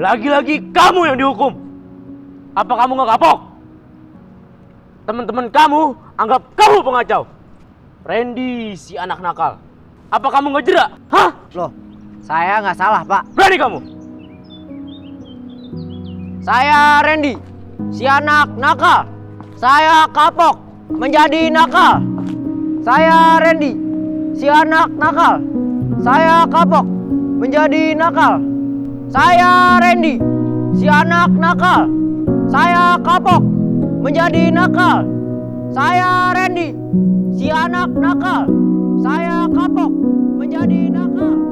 Lagi-lagi kamu yang dihukum. Apa kamu nggak kapok? Teman-teman kamu anggap kamu pengacau. Randy si anak nakal. Apa kamu nggak jerak? Hah? Loh, saya nggak salah, Pak. Berani kamu? Saya Randy, si anak nakal. Saya kapok menjadi nakal. Saya Randy, si anak nakal. Saya kapok menjadi nakal. Saya Randy, si anak nakal. Saya kapok menjadi nakal. Saya Randy, si anak nakal. Saya kapok menjadi nakal.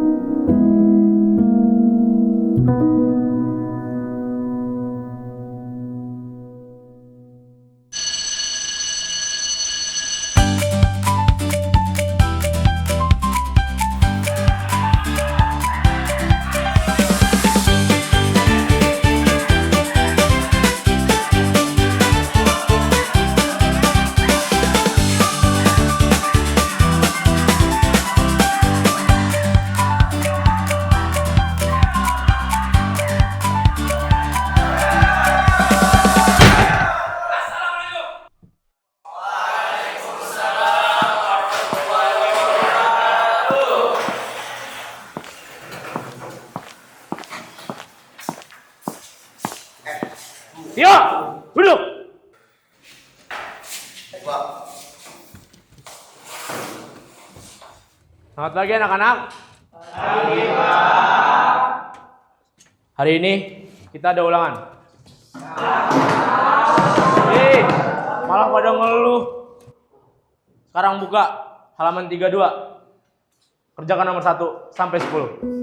Yo, duduk. Selamat pagi anak-anak. Pagi, Pak. Hari ini kita ada ulangan. Hei, malah pada ngeluh. Sekarang buka halaman 32. Kerjakan nomor 1 sampai 10.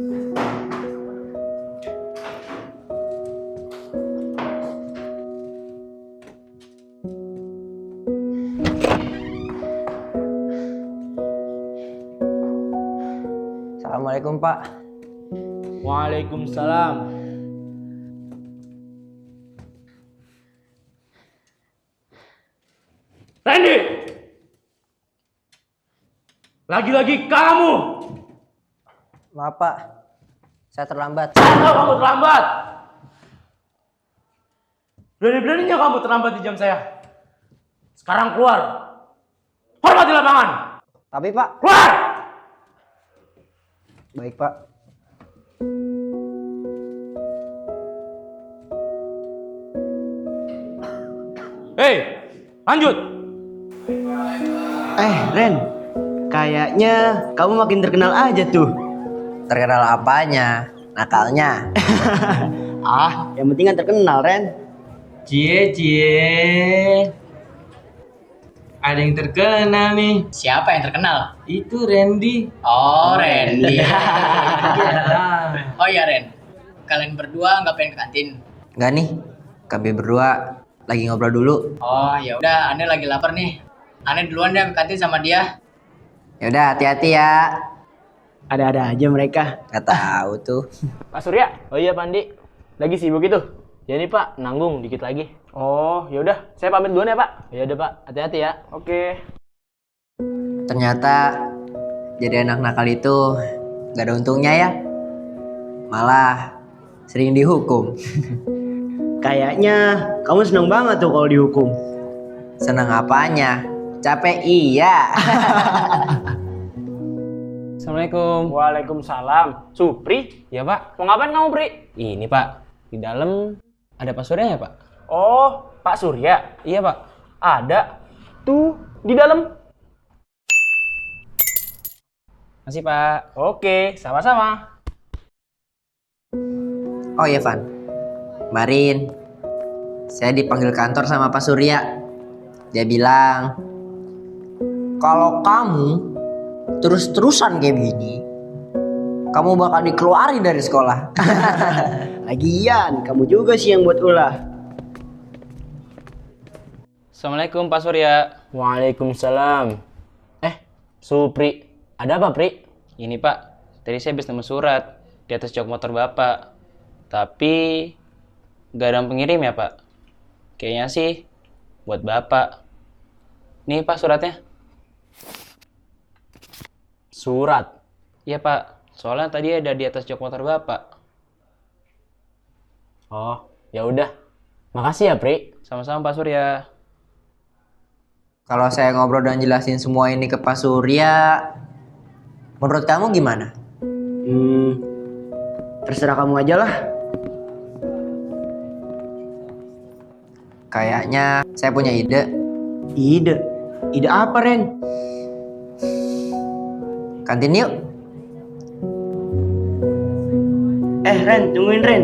Assalamualaikum, Pak. Waalaikumsalam. Randy! Lagi-lagi kamu! Maaf, Pak. Saya terlambat. Saya tahu kamu terlambat! Berani-beraninya kamu terlambat di jam saya. Sekarang keluar. Hormati lapangan! Tapi, Pak. Keluar! Baik, Pak. Hei, lanjut! Ren, kayaknya kamu makin terkenal aja tuh. Terkenal apanya? Nakalnya. Yang penting kan terkenal, Ren. Cie. Ada yang terkenal nih. Siapa yang terkenal? Itu Randy. Oh, Randy. Iya. Oh ya, Ren. Kalian berdua nggak pengen ke kantin? Enggak nih. Kami berdua lagi ngobrol dulu. Oh, ya udah, Ane lagi lapar nih. Ane duluan deh ke kantin sama dia. Ya udah, hati-hati ya. Ada-ada aja mereka. Gak tahu tuh. Pak Surya. Oh iya, Pandi. Lagi sibuk itu? Ya nih, Pak, nanggung dikit lagi. Oh, ya udah, saya pamit duluan ya, Pak. Ya udah, Pak. Hati-hati ya. Oke. Ternyata jadi anak nakal itu gak ada untungnya ya. Malah sering dihukum. Kayaknya kamu seneng banget tuh kalau dihukum. Senang apanya? Capek iya. Assalamualaikum. Waalaikumsalam. Supri? Ya, Pak. Mau ngapain kamu, Pri? Ini, Pak. Di dalam ada Pak Surya ya, Pak? Oh, Pak Surya. Iya, Pak. Ada. Tuh, di dalam. Masih, Pak. Oke, sama-sama. Oh iya, Van. Kemarin saya dipanggil kantor sama Pak Surya. Dia bilang, kalau kamu terus-terusan kayak begini, kamu bakal dikeluarin dari sekolah. Lagian, kamu juga sih yang buat ulah. Assalamualaikum, Pak Surya. Waalaikumsalam. Supri. Ada apa, Pri? Ini, Pak. Tadi saya habis nemu surat di atas jok motor Bapak. Tapi gak ada pengirim ya, Pak? Kayaknya sih buat Bapak. Nih, Pak, suratnya. Surat? Iya, Pak. Soalnya tadi ada di atas jok motor Bapak. Oh, ya udah. Makasih ya, Pri. Sama-sama Pak Surya. Kalau saya ngobrol dan jelasin semua ini ke Pak Surya, menurut kamu gimana? Terserah kamu aja lah. Kayaknya saya punya ide. Ide? Ide apa, Ren? Kantin yuk. Ren, tungguin Ren.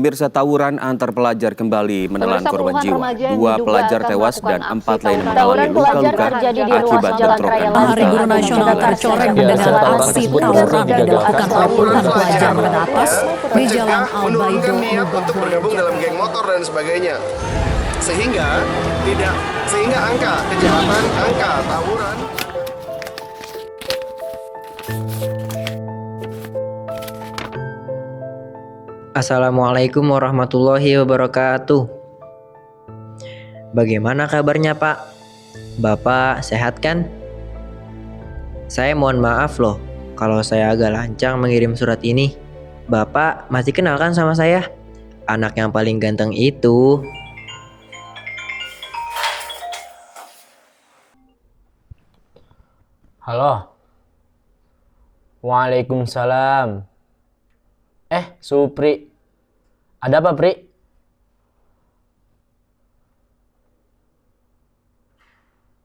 Pemirsa, tawuran antar pelajar kembali menelan korban jiwa. 2 pelajar tewas dan 4 lain mengalami luka-luka akibat bentrokan Hari Guru Nasional tercoreng dengan aksi tawuran yang dilakukan puluhan pelajar menapas di Jalan Albaido. Niat untuk bergabung dalam geng motor dan sebagainya, sehingga angka kejahatan, angka tawuran. Assalamualaikum warahmatullahi wabarakatuh. Bagaimana kabarnya, Pak? Bapak sehat kan? Saya mohon maaf loh kalau saya agak lancang mengirim surat ini. Bapak masih kenal kan sama saya? Anak yang paling ganteng itu. Halo. Waalaikumsalam. Supri. Ada apa, Pri?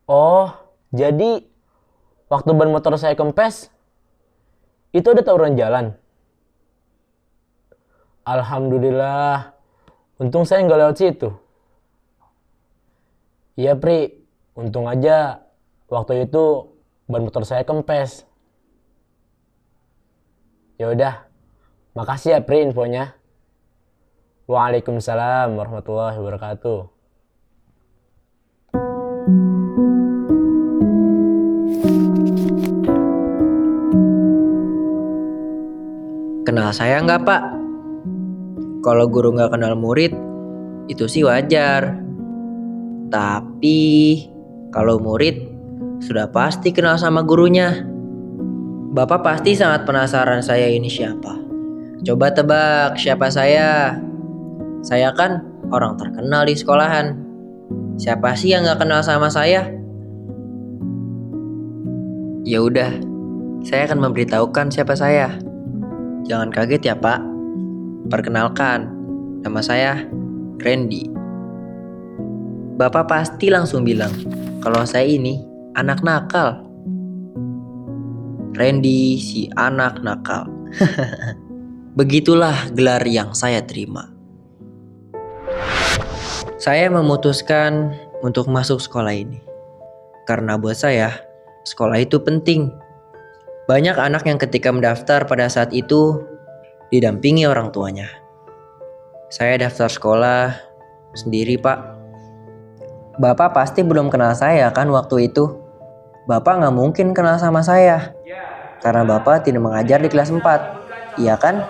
Oh, jadi waktu ban motor saya kempes, itu ada tawuran jalan. Alhamdulillah, untung saya nggak lewat situ. Iya, Pri, untung aja waktu itu ban motor saya kempes. Ya udah, makasih ya Pri infonya. Waalaikumsalam warahmatullahi wabarakatuh. Kenal saya nggak, Pak? Kalau guru nggak kenal murid, itu sih wajar. Tapi kalau murid sudah pasti kenal sama gurunya. Bapak pasti sangat penasaran saya ini siapa. Coba tebak siapa saya. Saya kan orang terkenal di sekolahan. Siapa sih yang nggak kenal sama saya? Ya udah, saya akan memberitahukan siapa saya. Jangan kaget ya, Pak. Perkenalkan, nama saya Randy. Bapak pasti langsung bilang kalau saya ini anak nakal. Randy si anak nakal. Begitulah gelar yang saya terima. Saya memutuskan untuk masuk sekolah ini. Karena buat saya, sekolah itu penting. Banyak anak yang ketika mendaftar pada saat itu didampingi orang tuanya. Saya daftar sekolah sendiri, Pak. Bapak pasti belum kenal saya kan waktu itu. Bapak nggak mungkin kenal sama saya. Karena Bapak tidak mengajar di kelas 4. Iya kan?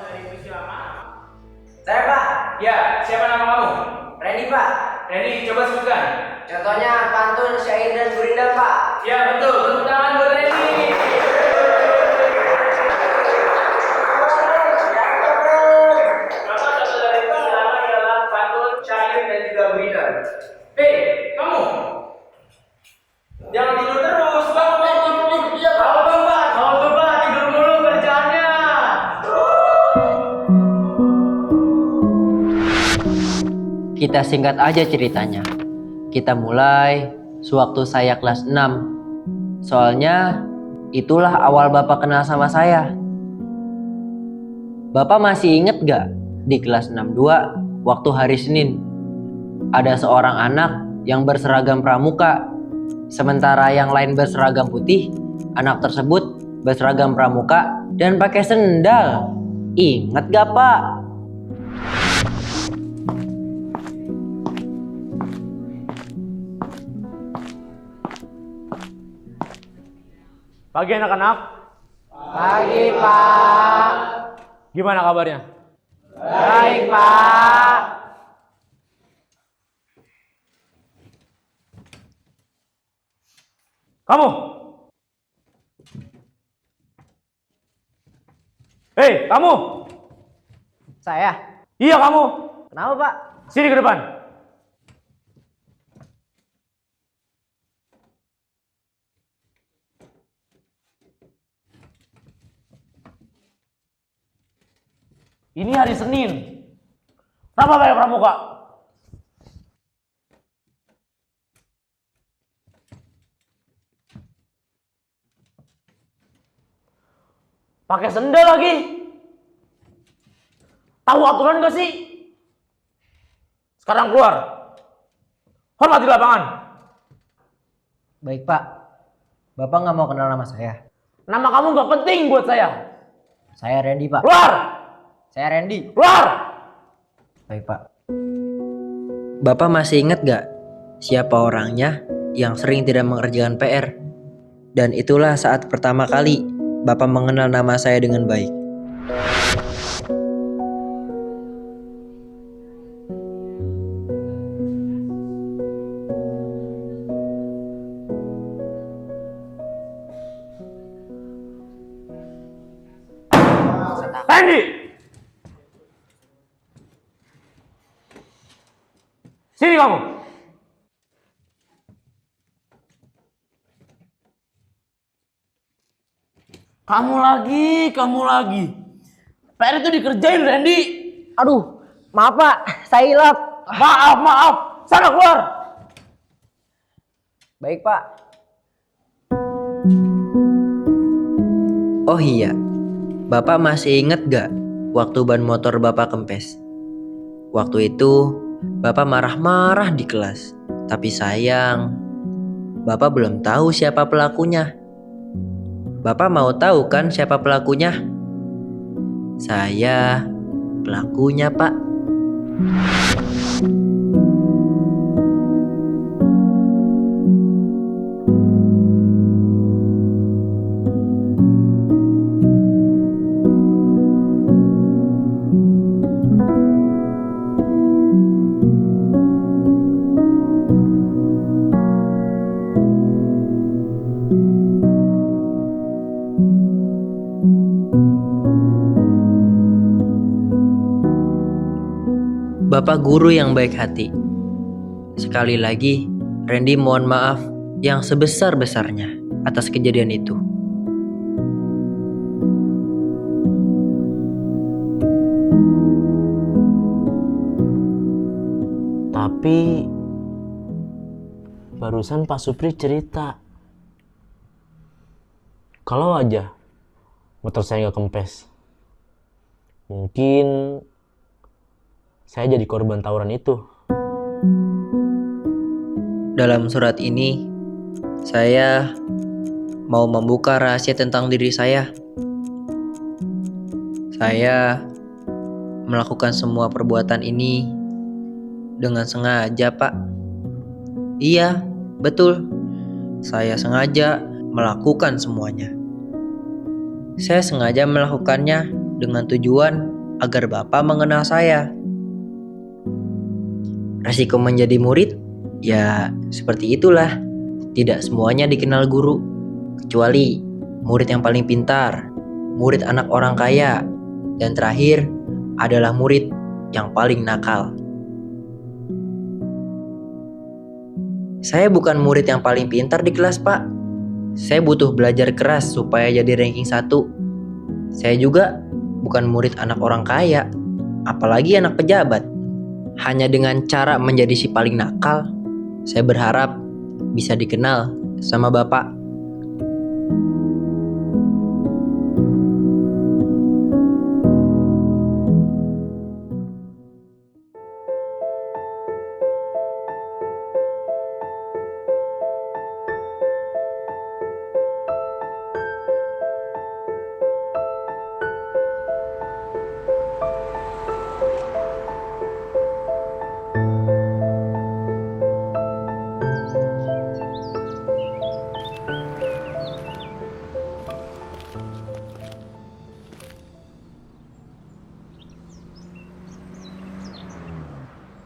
Saya, Pak. Ya, siapa nama kamu? Randy, Pak. Randy, coba sebutkan. Contohnya pantun, syair, dan gurindam, Pak. Ya, betul. Tepuk tangan buat Randy. Kamu jangan tidur terus, bangun. Kalau Bapak tidur mulu kerjaannya. Kita singkat aja ceritanya. Kita mulai sewaktu saya kelas 6. Soalnya itulah awal Bapak kenal sama saya. Bapak masih inget gak di kelas 62 waktu hari Senin? Ada seorang anak yang berseragam pramuka, sementara yang lain berseragam putih. Anak tersebut berseragam pramuka dan pakai sendal. Ingat gak, Pak? Pagi anak-anak. Pagi, Pak. Gimana kabarnya? Baik, Pak. Kamu! Hei, kamu! Saya? Iya, kamu! Kenapa, Pak? Sini ke depan. Ini hari Senin. Kenapa bayar pramuka? Pakai sendal lagi. Tahu aturan gak sih? Sekarang keluar. Hormati lapangan. Baik, Pak. Bapak nggak mau kenal nama saya? Nama kamu gak penting buat saya. Saya Randy, Pak. Keluar! Saya Randy. Keluar! Baik, Pak. Bapak masih ingat gak siapa orangnya yang sering tidak mengerjakan PR? Dan itulah saat pertama kali Bapak mengenal nama saya dengan baik. Randy! Sini kamu! Kamu lagi. PR itu dikerjain, Randy. Aduh, maaf, Pak. Saya hilap. Maaf. Sana keluar. Baik, Pak. Oh iya, Bapak masih ingat gak waktu ban motor Bapak kempes? Waktu itu Bapak marah-marah di kelas. Tapi sayang, Bapak belum tahu siapa pelakunya. Bapak mau tahu kan siapa pelakunya? Saya pelakunya, Pak. Bapak guru yang baik hati. Sekali lagi, Randy mohon maaf yang sebesar-besarnya atas kejadian itu. Tapi barusan Pak Supri cerita kalau aja motor saya nggak kempes, mungkin saya jadi korban tawuran itu. Dalam surat ini, saya mau membuka rahasia tentang diri saya. Saya melakukan semua perbuatan ini dengan sengaja, Pak. Iya, betul. Saya sengaja melakukan semuanya. Saya sengaja melakukannya dengan tujuan agar Bapak mengenal saya. Resiko menjadi murid, ya seperti itulah. Tidak semuanya dikenal guru, kecuali murid yang paling pintar, murid anak orang kaya, dan terakhir adalah murid yang paling nakal. Saya bukan murid yang paling pintar di kelas, Pak. Saya butuh belajar keras supaya jadi ranking 1. Saya juga bukan murid anak orang kaya, apalagi anak pejabat. Hanya dengan cara menjadi si paling nakal, saya berharap bisa dikenal sama Bapak.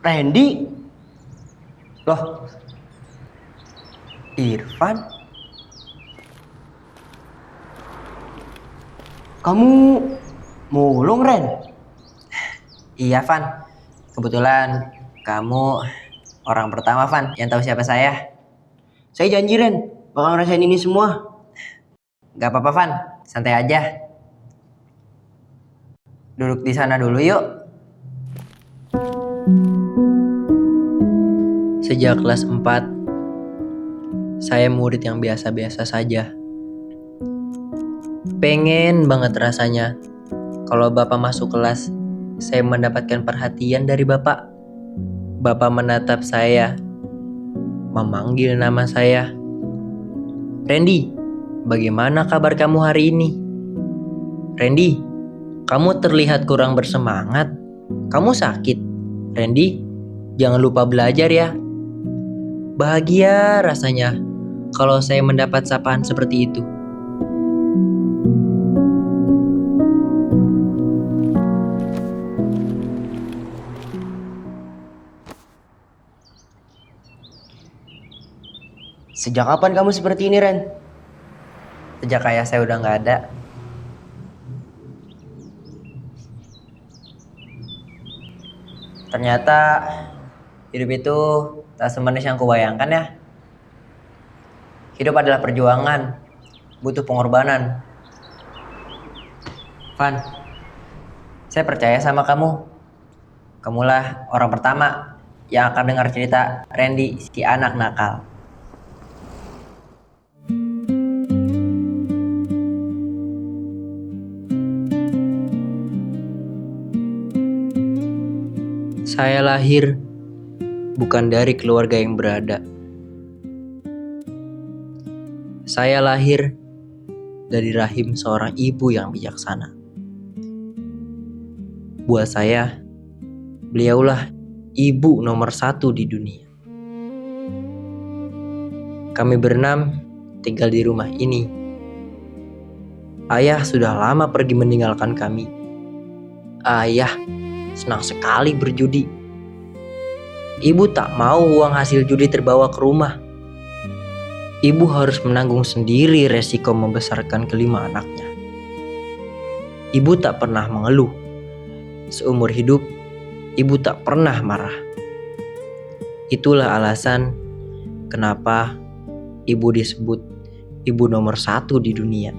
Randy? Loh, Irfan? Kamu mulung, Ren? Iya, Van. Kebetulan kamu orang pertama, Van, yang tahu siapa saya. Saya janji, Ren, bakal ngerasain ini semua. Gak apa-apa, Van. Santai aja. Duduk di sana dulu yuk. Sejak kelas 4, saya murid yang biasa-biasa saja. Pengen banget rasanya kalau Bapak masuk kelas, saya mendapatkan perhatian dari Bapak. Bapak menatap saya, memanggil nama saya. Randy, bagaimana kabar kamu hari ini? Randy, kamu terlihat kurang bersemangat. Kamu sakit. Randy, jangan lupa belajar ya. Bahagia rasanya kalau saya mendapat sapaan seperti itu. Sejak kapan kamu seperti ini, Ren? Sejak ayah saya udah nggak ada. Ternyata hidup itu tak semanis yang kubayangkan ya. Hidup adalah perjuangan, butuh pengorbanan. Van, saya percaya sama kamu. Kamulah orang pertama yang akan dengar cerita Randy, si anak nakal. Saya lahir bukan dari keluarga yang berada. Saya lahir dari rahim seorang ibu yang bijaksana. Buat saya, beliaulah ibu nomor 1 di dunia. Kami berenam tinggal di rumah ini. Ayah sudah lama pergi meninggalkan kami. Ayah senang sekali berjudi. Ibu tak mau uang hasil judi terbawa ke rumah. Ibu harus menanggung sendiri resiko membesarkan kelima anaknya. Ibu tak pernah mengeluh. Seumur hidup, ibu tak pernah marah. Itulah alasan kenapa ibu disebut ibu nomor 1 di dunia.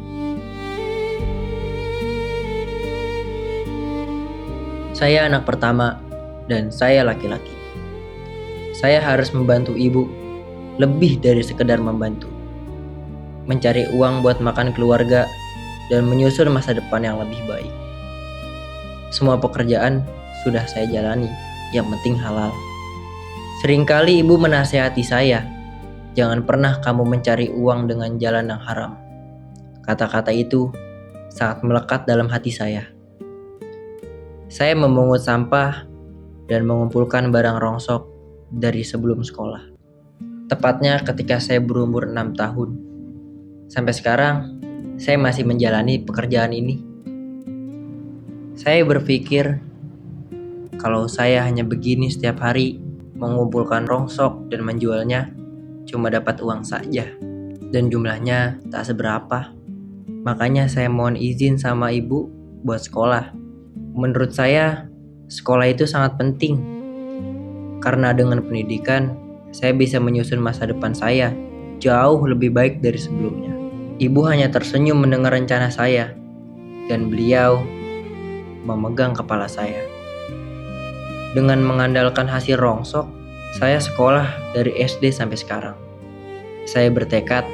Saya anak pertama dan saya laki-laki. Saya harus membantu ibu lebih dari sekedar membantu. Mencari uang buat makan keluarga dan menyusun masa depan yang lebih baik. Semua pekerjaan sudah saya jalani, yang penting halal. Seringkali ibu menasihati saya, jangan pernah kamu mencari uang dengan jalan yang haram. Kata-kata itu sangat melekat dalam hati saya. Saya memungut sampah dan mengumpulkan barang rongsok dari sebelum sekolah. Tepatnya ketika saya berumur 6 tahun. Sampai sekarang, saya masih menjalani pekerjaan ini. Saya berpikir, kalau saya hanya begini setiap hari, mengumpulkan rongsok dan menjualnya, cuma dapat uang saja. Dan jumlahnya tak seberapa. Makanya saya mohon izin sama ibu buat sekolah. Menurut saya, sekolah itu sangat penting. Karena dengan pendidikan, saya bisa menyusun masa depan saya jauh lebih baik dari sebelumnya. Ibu hanya tersenyum mendengar rencana saya, dan beliau memegang kepala saya. Dengan mengandalkan hasil rongsok, saya sekolah dari SD sampai sekarang. Saya bertekad,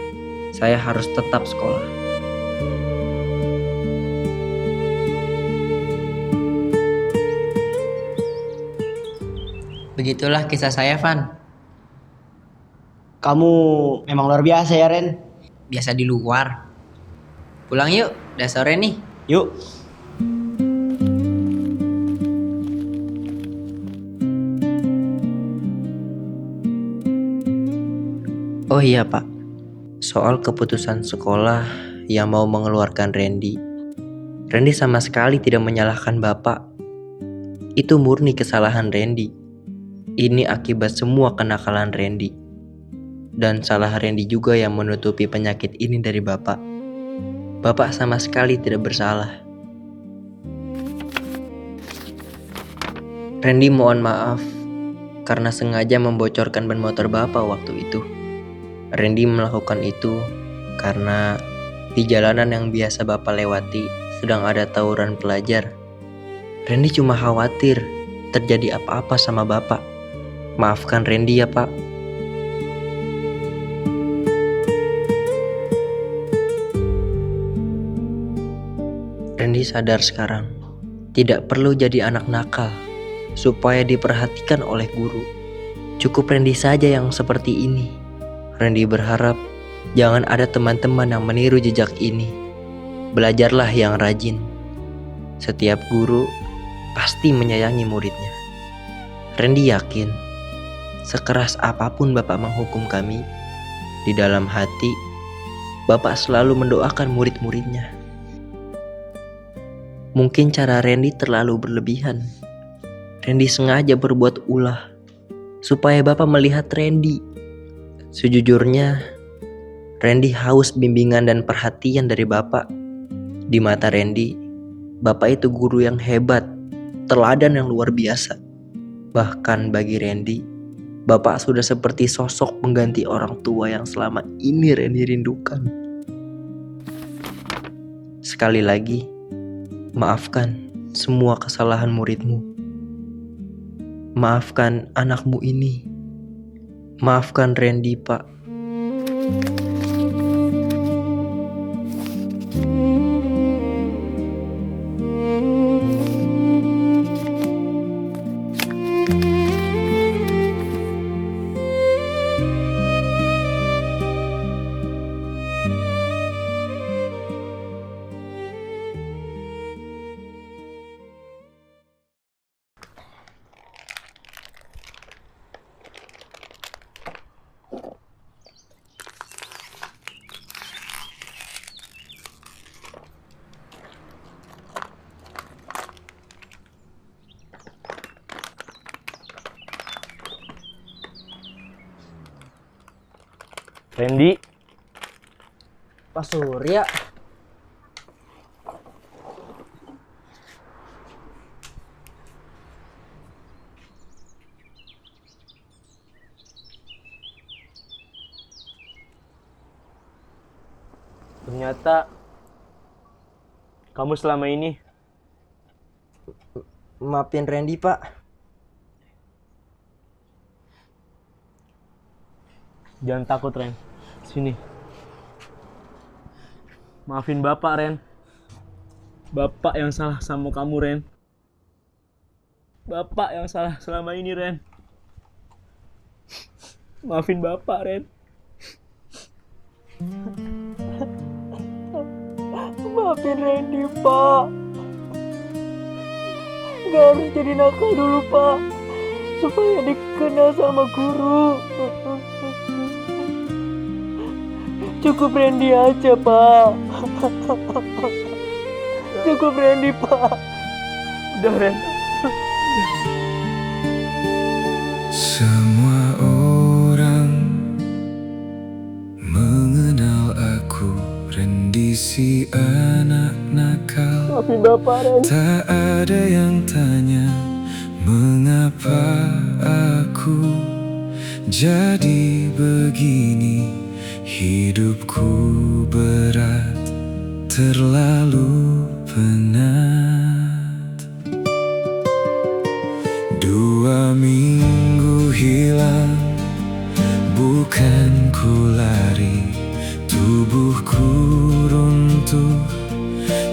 saya harus tetap sekolah. Begitulah kisah saya, Van. Kamu memang luar biasa ya, Ren. Biasa di luar. Pulang yuk, udah sore nih. Yuk. Oh iya, Pak. Soal keputusan sekolah yang mau mengeluarkan Randy. Randy sama sekali tidak menyalahkan Bapak. Itu murni kesalahan Randy. Ini akibat semua kenakalan Randy. Dan salah Randy juga yang menutupi penyakit ini dari Bapak. Bapak sama sekali tidak bersalah. Randy mohon maaf karena sengaja membocorkan ban motor Bapak waktu itu. Randy melakukan itu karena di jalanan yang biasa Bapak lewati sedang ada tawuran pelajar. Randy cuma khawatir terjadi apa-apa sama Bapak. Maafkan Randy ya Pak. Randy sadar sekarang, tidak perlu jadi anak nakal supaya diperhatikan oleh guru. Cukup Randy saja yang seperti ini. Randy berharap jangan ada teman-teman yang meniru jejak ini. Belajarlah yang rajin. Setiap guru pasti menyayangi muridnya. Randy yakin, sekeras apapun Bapak menghukum kami, di dalam hati Bapak selalu mendoakan murid-muridnya. Mungkin cara Randy terlalu berlebihan. Randy sengaja berbuat ulah supaya Bapak melihat Randy. Sejujurnya, Randy haus bimbingan dan perhatian dari Bapak. Di mata Randy, Bapak itu guru yang hebat, teladan yang luar biasa. Bahkan bagi Randy, Bapak sudah seperti sosok pengganti orang tua yang selama ini Randy rindukan. Sekali lagi, maafkan semua kesalahan muridmu. Maafkan anakmu ini. Maafkan Randy, Pak. Randy, Pak Surya. ternyata kamu selama ini. Maafin Randy, Pak. Jangan takut, Ren. Sini. Maafin Bapak, Ren. Bapak yang salah sama kamu, Ren. Bapak yang salah selama ini, Ren. Maafin Bapak, Ren. Maafin Randy, Pak. Gak harus jadi nakal dulu, Pak. Supaya dikenal sama guru. Cukup Randy aja, Pak. Cukup Randy, Pak. Udah, Ren. Semua orang mengenal aku, Randy si anak nakal. Maafin Bapak, Ren. Tak ada yang tanya mengapa aku jadi begini. Hidupku berat, terlalu penat. 2 minggu hilang, bukan ku lari. Tubuhku runtuh,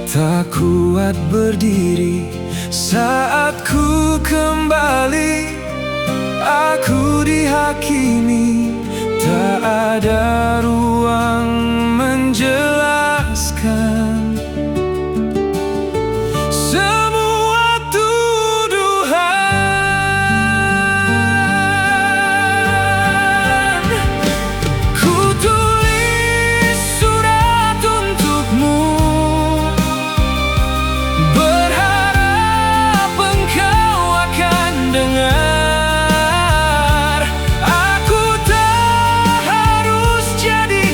tak kuat berdiri. Saat ku kembali, aku dihakimi. Tak ada ruang menjelaskan semua tuduhan. Ku tulis surat untukmu, berharap engkau akan dengar. Aku tak harus jadi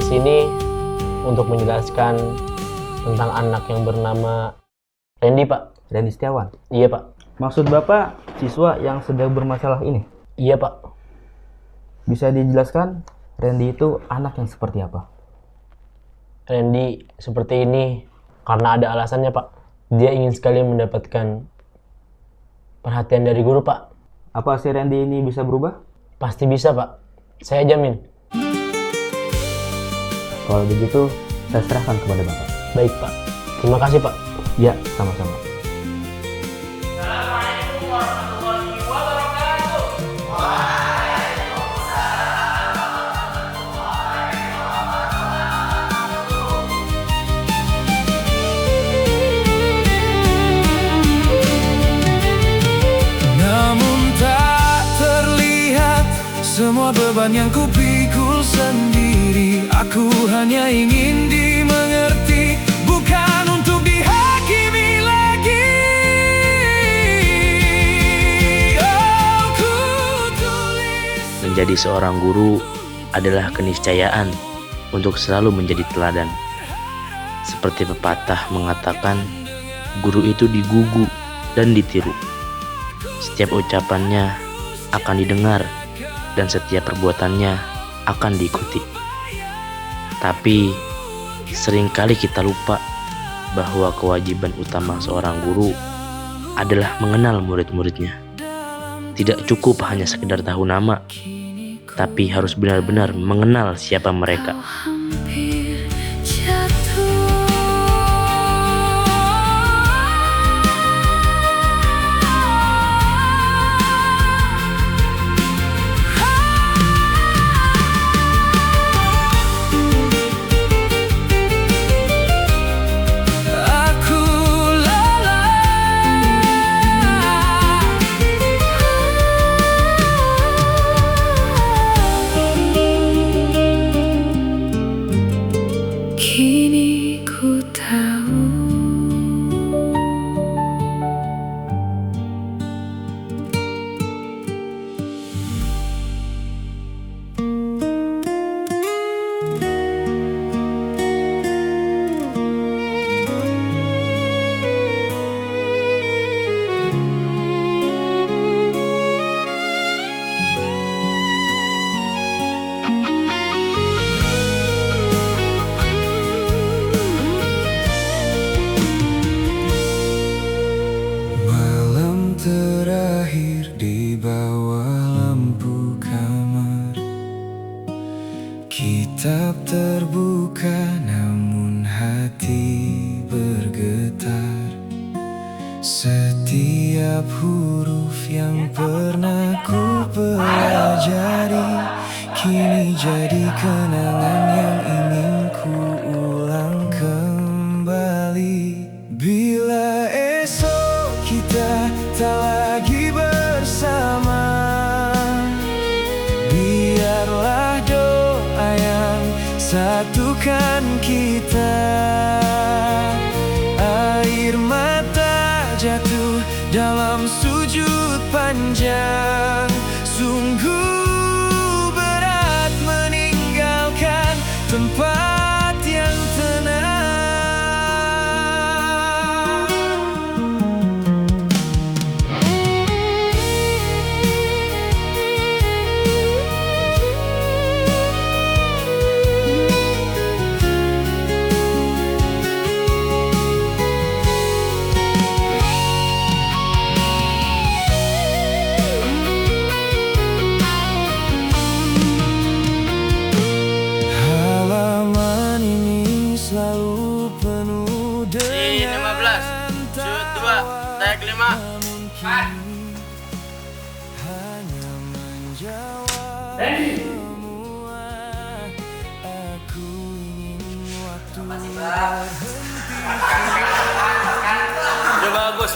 kesini untuk menjelaskan tentang anak yang bernama Randy, Pak. Randy Setiawan? Iya, Pak. Maksud Bapak siswa yang sedang bermasalah ini? Iya, Pak. Bisa dijelaskan Randy itu anak yang seperti apa? Randy seperti ini karena ada alasannya, Pak. Dia ingin sekali mendapatkan perhatian dari guru, Pak. Apa si Randy ini bisa berubah? Pasti bisa, Pak. Saya jamin. Kalau begitu, saya serahkan kepada Bapak. Baik, Pak. Terima kasih, Pak. Ya, sama-sama. Namun tak terlihat semua beban yang kupikul sendiri. Aku hanya ingin dimengerti, bukan untuk dihakimi lagi. Oh, ku tulis. Menjadi seorang guru adalah keniscayaan untuk selalu menjadi teladan. Seperti pepatah mengatakan, guru itu digugu dan ditiru. Setiap ucapannya akan didengar dan setiap perbuatannya akan diikuti. Tapi seringkali kita lupa bahwa kewajiban utama seorang guru adalah mengenal murid-muridnya. Tidak cukup hanya sekedar tahu nama, tapi harus benar-benar mengenal siapa mereka. Kini ku tahu terakhir di bawah lampu kamar. Kitab terbuka namun hati bergetar. Setiap huruf yang pernah ku pelajari kini jadi kenangan yang ingin ku ulang kembali. Bila esok kita tak lagi bersama, biarlah doa yang satukan kita. Air mata jatuh dalam sujud panjang. Sungguh berat meninggalkan tempat yang tenang. Halaman ini selalu penuh dengan 15, shoot 2, tag 5. hanya menjawab semua. Aku ingin waktu berhenti. Udah bagus.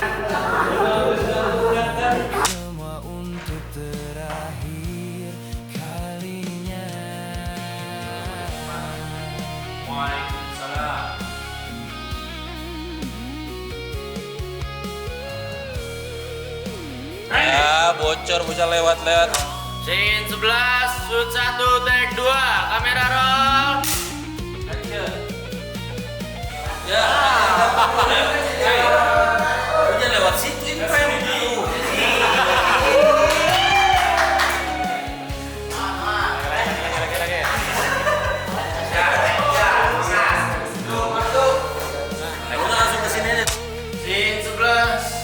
Semua untuk terakhir kalinya. Waalaikumsalam. Ya, bocor bocah lewat-lewat. Scene 11, shoot 1, take 2, kamera roll. Ya. Udah lewat situ ini pengen dulu. Udah langsung ke sini aja. Scene 11.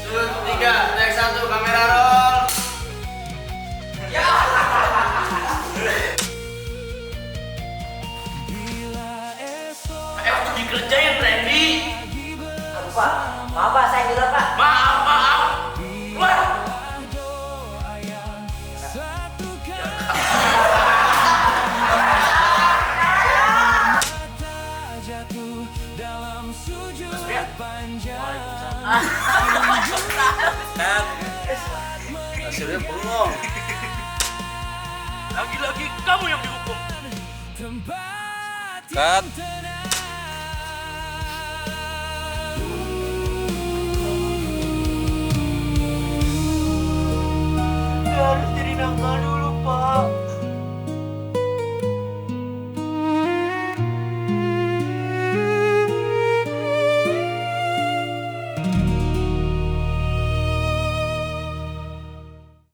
Shoot 3, take 1, kamera roll. Ya. Tuh dikerjain Randy. Aduh Pak, maaf Pak, saya bilang Pak. Maaf. Keluar. Kan, hasilnya bengong. Lagi-lagi kamu yang dihukum. Cut.